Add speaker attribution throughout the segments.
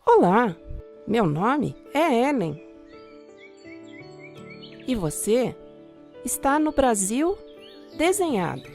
Speaker 1: Olá, meu nome é Ellen. E você está no Brasil Desenhado.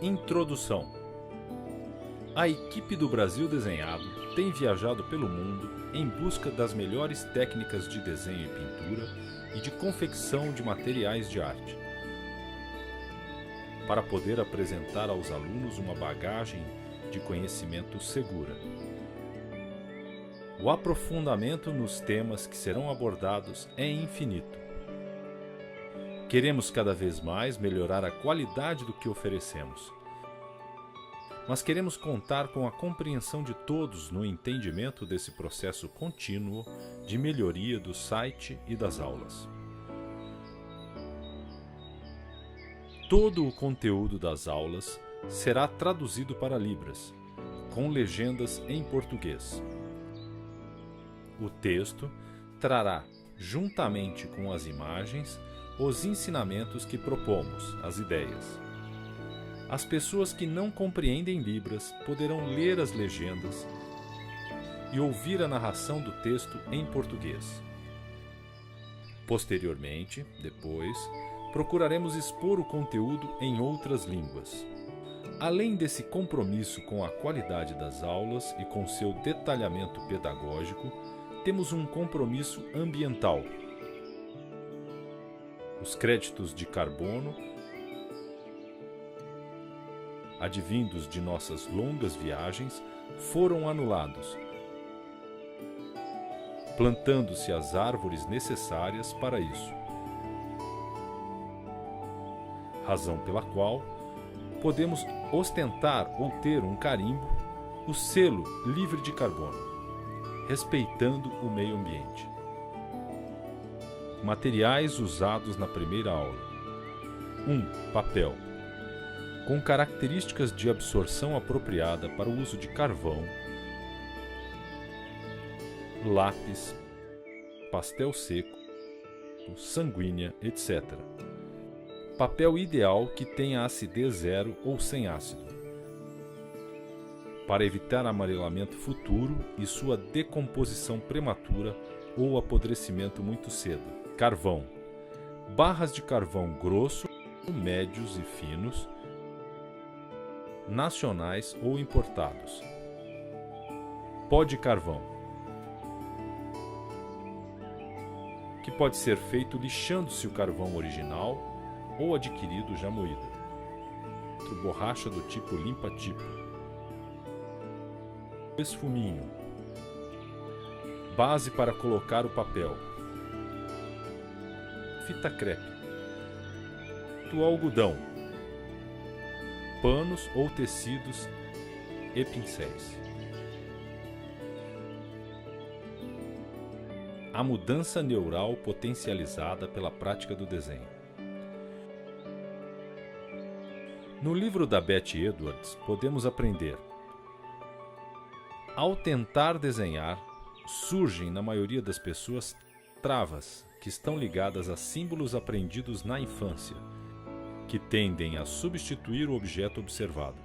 Speaker 2: Introdução. A equipe do Brasil Desenhado tem viajado pelo mundo em busca das melhores técnicas de desenho e pintura e de confecção de materiais de arte, para poder apresentar aos alunos uma bagagem de conhecimento segura. O aprofundamento nos temas que serão abordados é infinito. Queremos cada vez mais melhorar a qualidade do que oferecemos, mas queremos contar com a compreensão de todos no entendimento desse processo contínuo de melhoria do site e das aulas. Todo o conteúdo das aulas será traduzido para Libras, com legendas em português. O texto trará, juntamente com as imagens, os ensinamentos que propomos, as ideias. As pessoas que não compreendem Libras poderão ler as legendas e ouvir a narração do texto em português. Posteriormente, depois, procuraremos expor o conteúdo em outras línguas. Além desse compromisso com a qualidade das aulas e com seu detalhamento pedagógico, temos um compromisso ambiental. Os créditos de carbono, advindos de nossas longas viagens, foram anulados, plantando-se as árvores necessárias para isso. Razão pela qual podemos ostentar ou ter um carimbo, o selo livre de carbono, respeitando o meio ambiente. Materiais usados na primeira aula. 1. Papel. Com características de absorção apropriada para o uso de carvão, lápis, pastel seco, sanguínea, etc. Papel ideal que tenha acidez zero ou sem ácido, para evitar amarelamento futuro e sua decomposição prematura ou apodrecimento muito cedo. Carvão. Barras de carvão grosso, médios e finos, nacionais ou importados. Pó de carvão, que pode ser feito lixando-se o carvão original ou adquirido já moído. Borracha do tipo limpa-tipo. Esfuminho. Base para colocar o papel. Fita crepe. Do algodão. Panos ou tecidos e pincéis. A mudança neural potencializada pela prática do desenho. No livro da Betty Edwards, podemos aprender: ao tentar desenhar, surgem na maioria das pessoas travas que estão ligadas a símbolos aprendidos na infância, que tendem a substituir o objeto observado.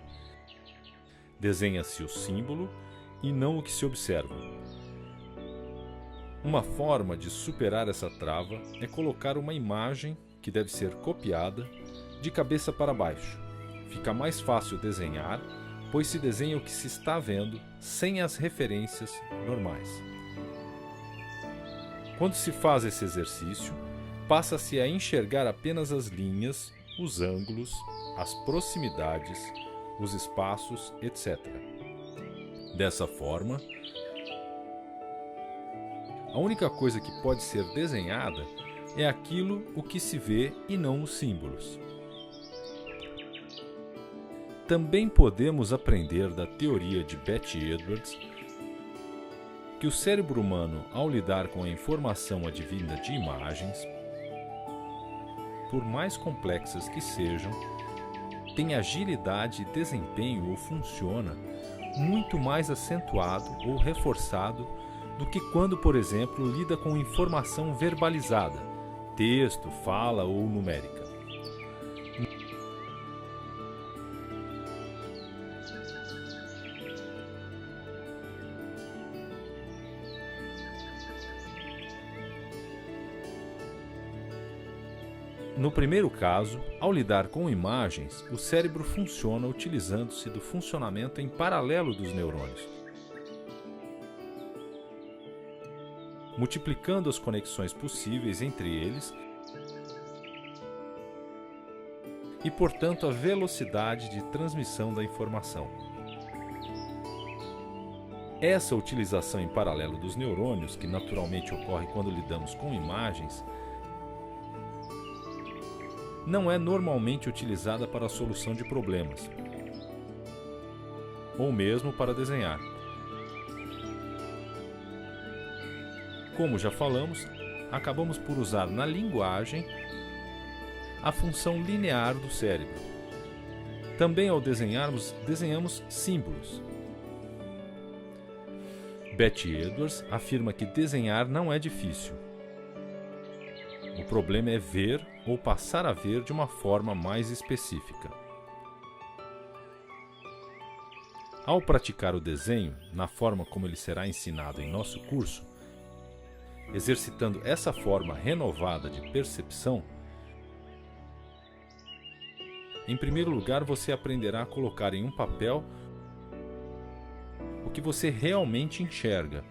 Speaker 2: Desenha-se o símbolo e não o que se observa. Uma forma de superar essa trava é colocar uma imagem que deve ser copiada de cabeça para baixo. Fica mais fácil desenhar, pois se desenha o que se está vendo sem as referências normais. Quando se faz esse exercício, passa-se a enxergar apenas as linhas, os ângulos, as proximidades, os espaços, etc. Dessa forma, a única coisa que pode ser desenhada é aquilo o que se vê e não os símbolos. Também podemos aprender da teoria de Betty Edwards que o cérebro humano, ao lidar com a informação advinda de imagens, por mais complexas que sejam, tem agilidade e desempenho ou funciona muito mais acentuado ou reforçado do que quando, por exemplo, lida com informação verbalizada, texto, fala ou numérica. No primeiro caso, ao lidar com imagens, o cérebro funciona utilizando-se do funcionamento em paralelo dos neurônios, multiplicando as conexões possíveis entre eles e, portanto, a velocidade de transmissão da informação. Essa utilização em paralelo dos neurônios, que naturalmente ocorre quando lidamos com imagens, não é normalmente utilizada para a solução de problemas, ou mesmo para desenhar. Como já falamos, acabamos por usar na linguagem a função linear do cérebro. Também ao desenharmos, desenhamos símbolos. Betty Edwards afirma que desenhar não é difícil. O problema é ver ou passar a ver de uma forma mais específica. Ao praticar o desenho, na forma como ele será ensinado em nosso curso, exercitando essa forma renovada de percepção, em primeiro lugar você aprenderá a colocar em um papel o que você realmente enxerga,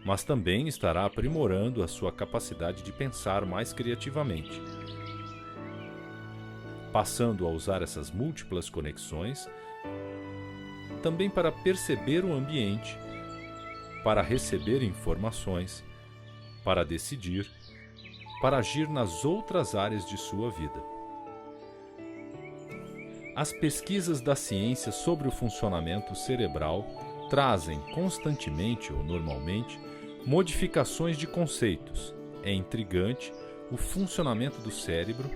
Speaker 2: mas também estará aprimorando a sua capacidade de pensar mais criativamente, passando a usar essas múltiplas conexões também para perceber o ambiente, para receber informações, para decidir, para agir nas outras áreas de sua vida. As pesquisas da ciência sobre o funcionamento cerebral trazem constantemente ou normalmente modificações de conceitos. É intrigante o funcionamento do cérebro,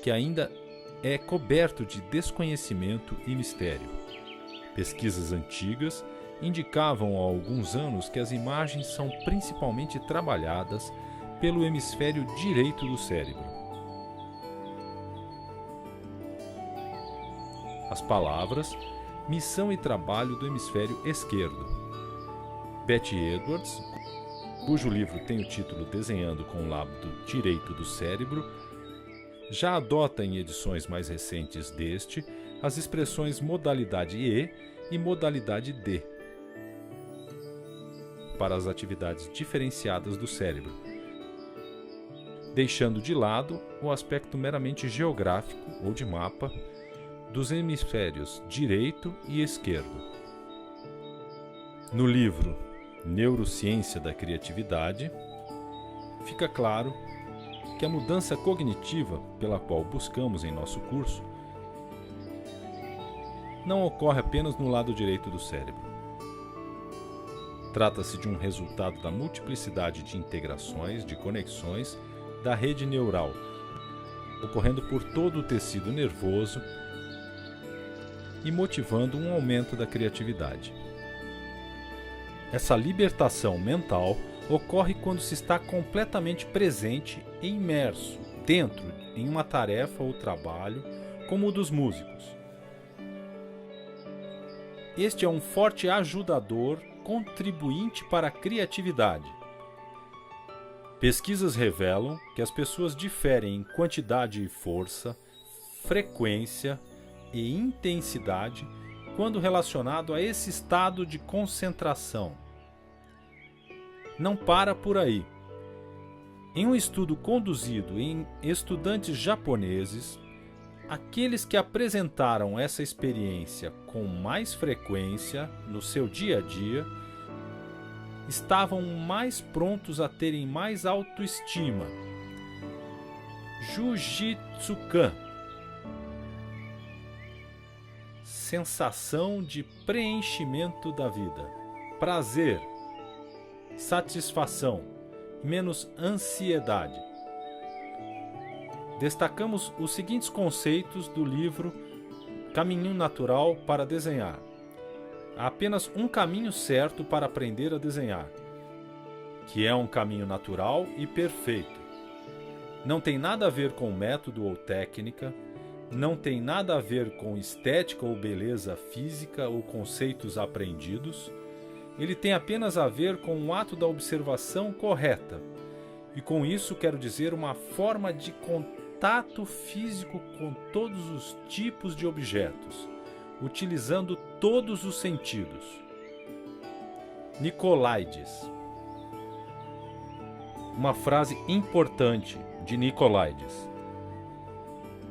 Speaker 2: que ainda é coberto de desconhecimento e mistério. Pesquisas antigas indicavam há alguns anos que as imagens são principalmente trabalhadas pelo hemisfério direito do cérebro. As palavras, missão e trabalho do hemisfério esquerdo. Betty Edwards, cujo livro tem o título Desenhando com o Lado Direito do Cérebro, já adota em edições mais recentes deste as expressões modalidade E e modalidade D para as atividades diferenciadas do cérebro, deixando de lado o aspecto meramente geográfico ou de mapa dos hemisférios direito e esquerdo. No livro Neurociência da Criatividade, fica claro que a mudança cognitiva pela qual buscamos em nosso curso não ocorre apenas no lado direito do cérebro. Trata-se de um resultado da multiplicidade de integrações, de conexões da rede neural, ocorrendo por todo o tecido nervoso e motivando um aumento da criatividade. Essa libertação mental ocorre quando se está completamente presente e imerso dentro em uma tarefa ou trabalho, como o dos músicos. Este é um forte ajudador, contribuinte para a criatividade. Pesquisas revelam que as pessoas diferem em quantidade e força, frequência e intensidade quando relacionado a esse estado de concentração. Não para por aí. Em um estudo conduzido em estudantes japoneses, aqueles que apresentaram essa experiência com mais frequência no seu dia a dia estavam mais prontos a terem mais autoestima. Jujitsukan. Sensação de preenchimento da vida. Prazer. satisfação e menos ansiedade. Destacamos os seguintes conceitos do livro Caminho Natural para Desenhar. Há apenas um caminho certo para aprender a desenhar, que é um caminho natural e perfeito. Não tem nada a ver com método ou técnica, não tem nada a ver com estética ou beleza física ou conceitos aprendidos. Ele tem apenas a ver com o ato da observação correta. E com isso quero dizer uma forma de contato físico com todos os tipos de objetos, utilizando todos os sentidos. Nicolaides. Uma frase importante de Nicolaides.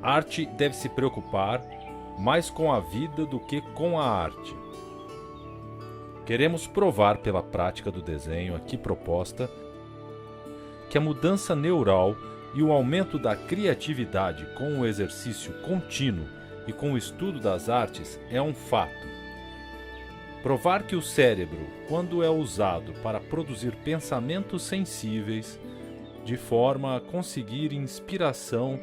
Speaker 2: Arte deve se preocupar mais com a vida do que com a arte. Queremos provar pela prática do desenho aqui proposta que a mudança neural e o aumento da criatividade com o exercício contínuo e com o estudo das artes é um fato. Provar que o cérebro, quando é usado para produzir pensamentos sensíveis, de forma a conseguir inspiração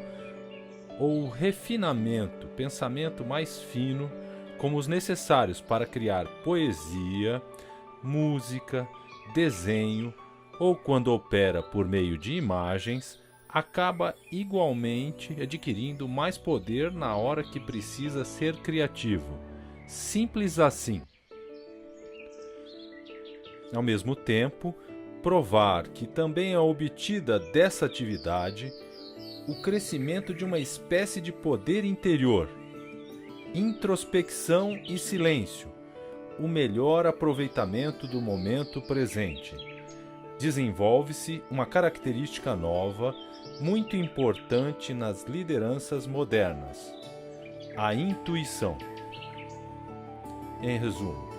Speaker 2: ou refinamento, pensamento mais fino, como os necessários para criar poesia, música, desenho, ou quando opera por meio de imagens, acaba igualmente adquirindo mais poder na hora que precisa ser criativo. Simples assim. Ao mesmo tempo, provar que também é obtida dessa atividade o crescimento de uma espécie de poder interior, introspecção e silêncio, o melhor aproveitamento do momento presente. Desenvolve-se uma característica nova, muito importante nas lideranças modernas: a intuição. Em resumo,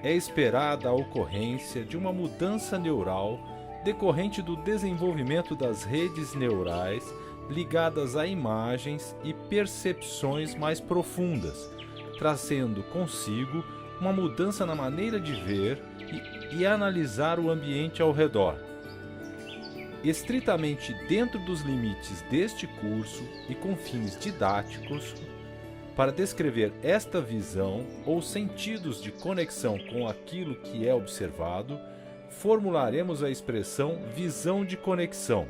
Speaker 2: é esperada a ocorrência de uma mudança neural decorrente do desenvolvimento das redes neurais ligadas a imagens e percepções mais profundas, trazendo consigo uma mudança na maneira de ver e analisar o ambiente ao redor. Estritamente dentro dos limites deste curso e com fins didáticos, para descrever esta visão ou sentidos de conexão com aquilo que é observado, formularemos a expressão visão de conexão.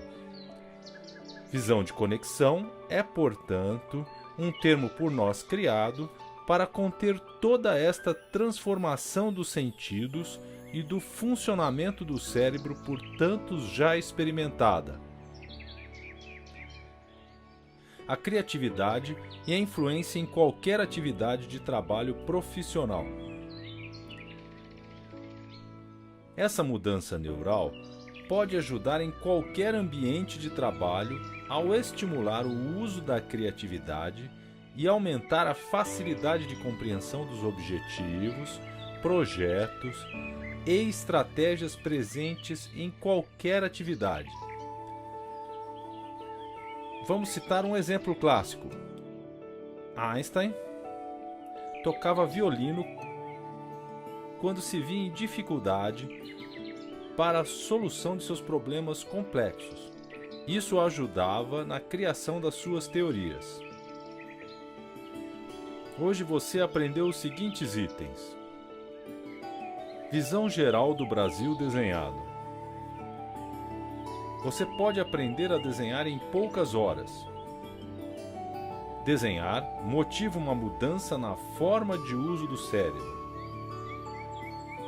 Speaker 2: Visão de conexão é, portanto, um termo por nós criado para conter toda esta transformação dos sentidos e do funcionamento do cérebro por tantos já experimentada. A criatividade e a influência em qualquer atividade de trabalho profissional. Essa mudança neural pode ajudar em qualquer ambiente de trabalho ao estimular o uso da criatividade e aumentar a facilidade de compreensão dos objetivos, projetos e estratégias presentes em qualquer atividade. Vamos citar um exemplo clássico. Einstein tocava violino quando se via em dificuldade para a solução de seus problemas complexos. Isso o ajudava na criação das suas teorias. Hoje você aprendeu os seguintes itens: visão geral do Brasil desenhado. Você pode aprender a desenhar em poucas horas. Desenhar motiva uma mudança na forma de uso do cérebro.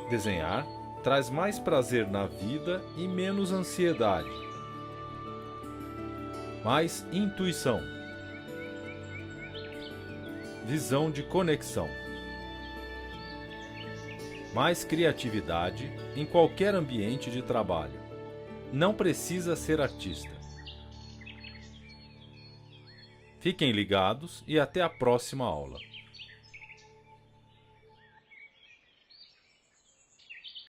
Speaker 2: Desenhar traz mais prazer na vida e menos ansiedade. Mais intuição. Visão de conexão. Mais criatividade em qualquer ambiente de trabalho. Não precisa ser artista. Fiquem ligados e até a próxima aula.